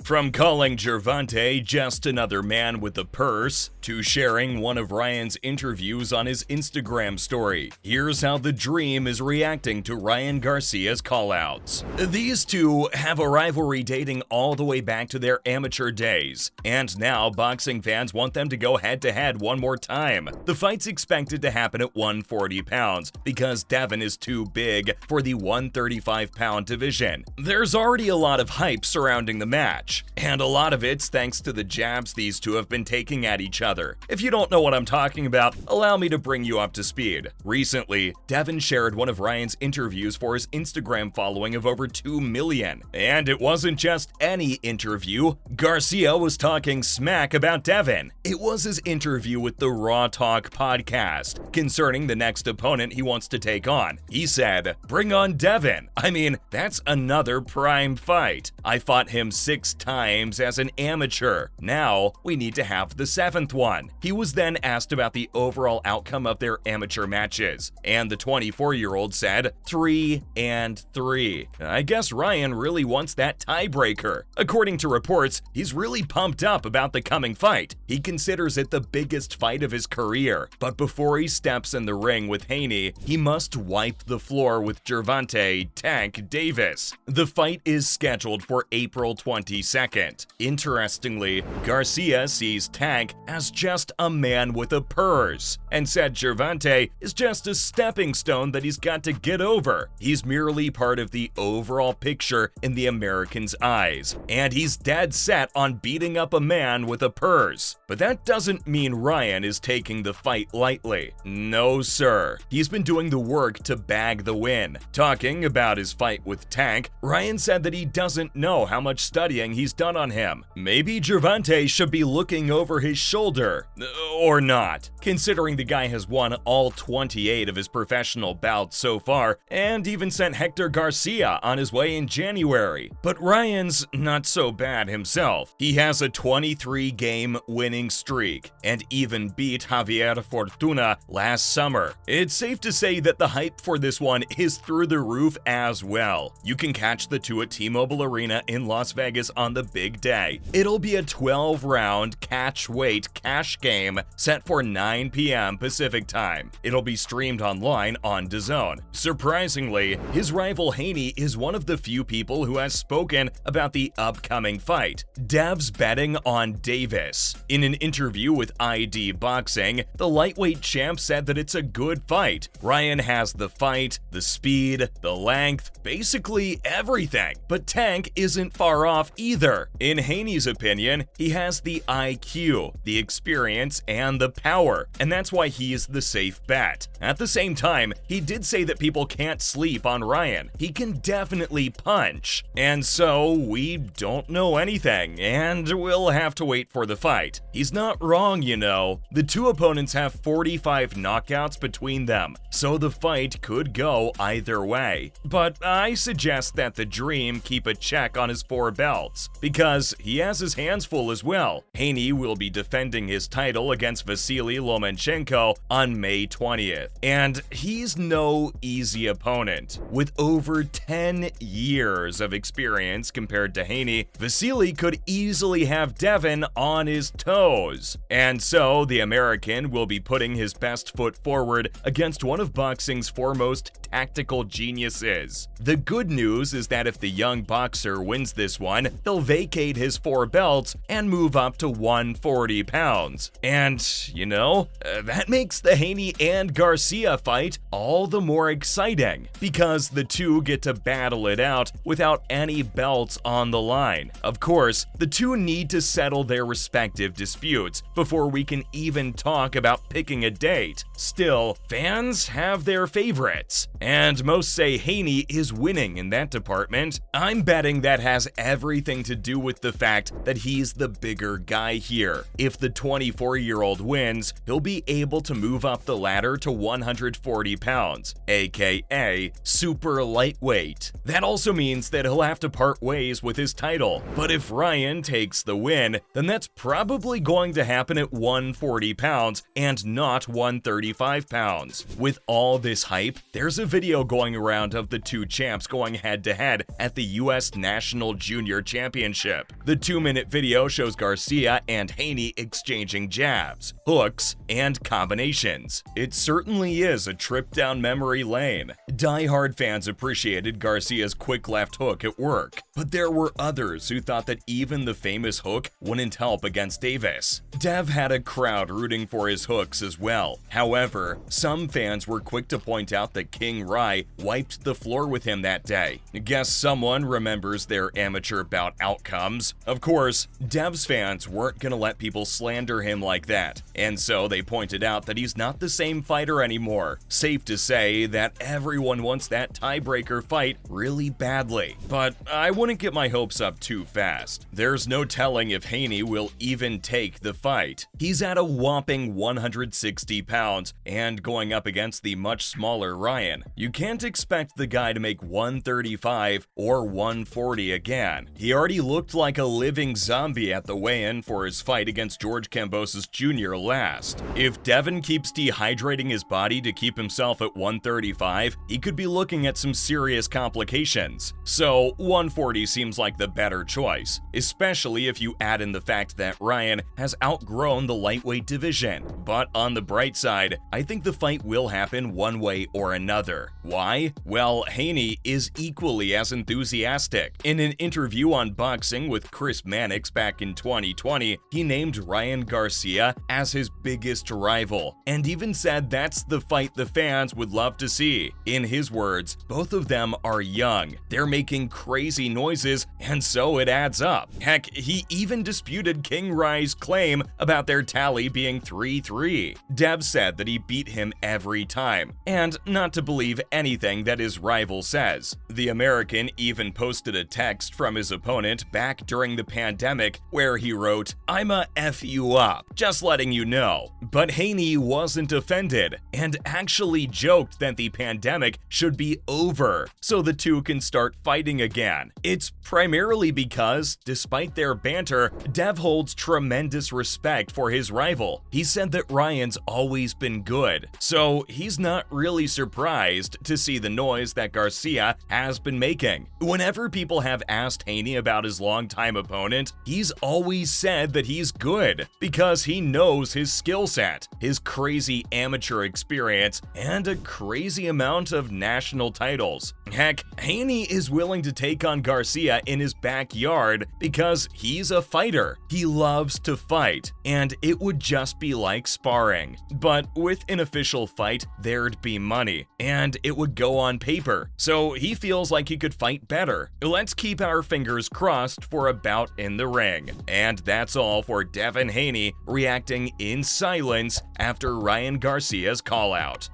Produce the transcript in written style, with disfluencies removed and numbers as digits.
From calling Gervonta just another man with a purse, to sharing one of Ryan's interviews on his Instagram story, here's how the Dream is reacting to Ryan Garcia's callouts. These two have a rivalry dating all the way back to their amateur days, and now boxing fans want them to go head-to-head one more time. The fight's expected to happen at 140 pounds because Devin is too big for the 135-pound division. There's already a lot of hype surrounding the match, and a lot of it's thanks to the jabs these two have been taking at each other. If you don't know what I'm talking about, allow me to bring you up to speed. Recently, Devin shared one of Ryan's interviews for his Instagram following of over 2 million. And it wasn't just any interview. Garcia was talking smack about Devin. It was his interview with the Raw Talk podcast concerning the next opponent he wants to take on. He said, "Bring on Devin. I mean, that's another prime fight. I fought him 6 times as an amateur. Now, we need to have the 7th one." He was then asked about the overall outcome of their amateur matches, and the 24-year-old said 3-3. I guess Ryan really wants that tiebreaker. According to reports, he's really pumped up about the coming fight. He considers it the biggest fight of his career, but before he steps in the ring with Haney, he must wipe the floor with Gervonta Tank Davis. The fight is scheduled for April 22nd. Interestingly, Garcia sees Tank as just a man with a purse, and said Gervonta is just a stepping stone that he's got to get over. He's merely part of the overall picture in the Americans' eyes, and he's dead set on beating up a man with a purse. But that doesn't mean Ryan is taking the fight lightly. No, sir. He's been doing the work to bag the win. Talking about his fight with Tank, Ryan said that he doesn't know how much studying he's done on him. Maybe Gervonta should be looking over his shoulder. Or not, considering the guy has won all 28 of his professional bouts so far, and even sent Hector Garcia on his way in January. But Ryan's not so bad himself. He has a 23-game winning streak, and even beat Javier Fortuna last summer. It's safe to say that the hype for this one is through the roof as well. You can catch the two at T-Mobile Arena in Las Vegas on the big day. It'll be a 12-round catch-weight cash game set for 9 p.m. Pacific time. It'll be streamed online on DAZN. Surprisingly, his rival Haney is one of the few people who has spoken about the upcoming fight. Dev's betting on Davis. In an interview with ID Boxing, the lightweight champ said that it's a good fight. Ryan has the fight, the speed, the length, basically everything. But Tank isn't far off either. In Haney's opinion, he has the IQ, the experience, and the power, and that's why he's the safe bet. At the same time, he did say that people can't sleep on Ryan. He can definitely punch. And so, we don't know anything, and we'll have to wait for the fight. He's not wrong, you know. The two opponents have 45 knockouts between them, so the fight could go either way. But I suggest that the Dream keep a check on his 4 belts, because he has his hands full as well. Haney will be defending his title against Vasily Lomachenko on May 20th, and he's no easy opponent. With over 10 years of experience compared to Haney, Vasily could easily have Devin on his toes. And so, the American will be putting his best foot forward against one of boxing's foremost tactical geniuses. The good news is that if the young boxer wins this one, he'll vacate his 4 belts and move up to 140 pounds. And, you know, that makes the Haney and Garcia fight all the more exciting, because the two get to battle it out without any belts on the line. Of course, the two need to settle their respective disputes before we can even talk about picking a date. Still, fans have their favorites, and most say Haney is winning in that department. I'm betting that has everything to do with the fact that he's the bigger guy here. If the 24-year-old wins, he'll be able to move up the ladder to 140 pounds, aka super lightweight. That also means that he'll have to part ways with his title. But if Ryan takes the win, then that's probably going to happen at 140 pounds and not 135 pounds. With all this hype, there's a a video going around of the two champs going head-to-head at the US National Junior Championship. The 2-minute video shows Garcia and Haney exchanging jabs, hooks, and combinations. It certainly is a trip down memory lane. Die-hard fans appreciated Garcia's quick left hook at work, but there were others who thought that even the famous hook wouldn't help against Davis. Dev had a crowd rooting for his hooks as well. However, some fans were quick to point out that King Rye wiped the floor with him that day. Guess someone remembers their amateur bout outcomes. Of course, Dev's fans weren't gonna let people slander him like that, and so they pointed out that he's not the same fighter anymore. Safe to say that everyone wants that tiebreaker fight really badly, but I wouldn't get my hopes up too fast. There's no telling if Haney will even take the fight. He's at a whopping 160 pounds and going up against the much smaller Ryan. You can't expect the guy to make 135 or 140 again. He already looked like a living zombie at the weigh-in for his fight against George Kambosos Jr. last. If Devin keeps dehydrating his body to keep himself at 135, he could be looking at some serious complications. So 140 seems like the better choice, especially if you add in the fact that Ryan has outgrown the lightweight division. But on the bright side, I think the fight will happen one way or another. Why? Well, Haney is equally as enthusiastic. In an interview on Boxing with Chris Mannix back in 2020, he named Ryan Garcia as his biggest rival, and even said that's the fight the fans would love to see. In his words, both of them are young, they're making crazy noises, and so it adds up. Heck, he even disputed King Rye's claim about their tally being 3-3. Dev said that he beat him every time, and not to believe anything that his rival says. The American even posted a text from his opponent back during the pandemic where he wrote, "I'ma F you up, just letting you know." But Haney wasn't offended, and actually joked that the pandemic should be over so the two can start fighting again. It's primarily because, despite their banter, Dev holds tremendous respect for his rival. He said that Ryan's always been good, so he's not really surprised to see the noise that Garcia has been making. Whenever people have asked Haney about his longtime opponent, he's always said that he's good because he knows his skill set, his crazy amateur experience, and a crazy amount of national titles. Heck, Haney is willing to take on Garcia in his backyard because he's a fighter. He loves to fight, and it would just be like sparring. But with an official fight, there'd be money, and it would go on paper, so he feels like he could fight better. Let's keep our fingers crossed for a bout in the ring. And that's all for Devin Haney reacting in silence after Ryan Garcia's call-out.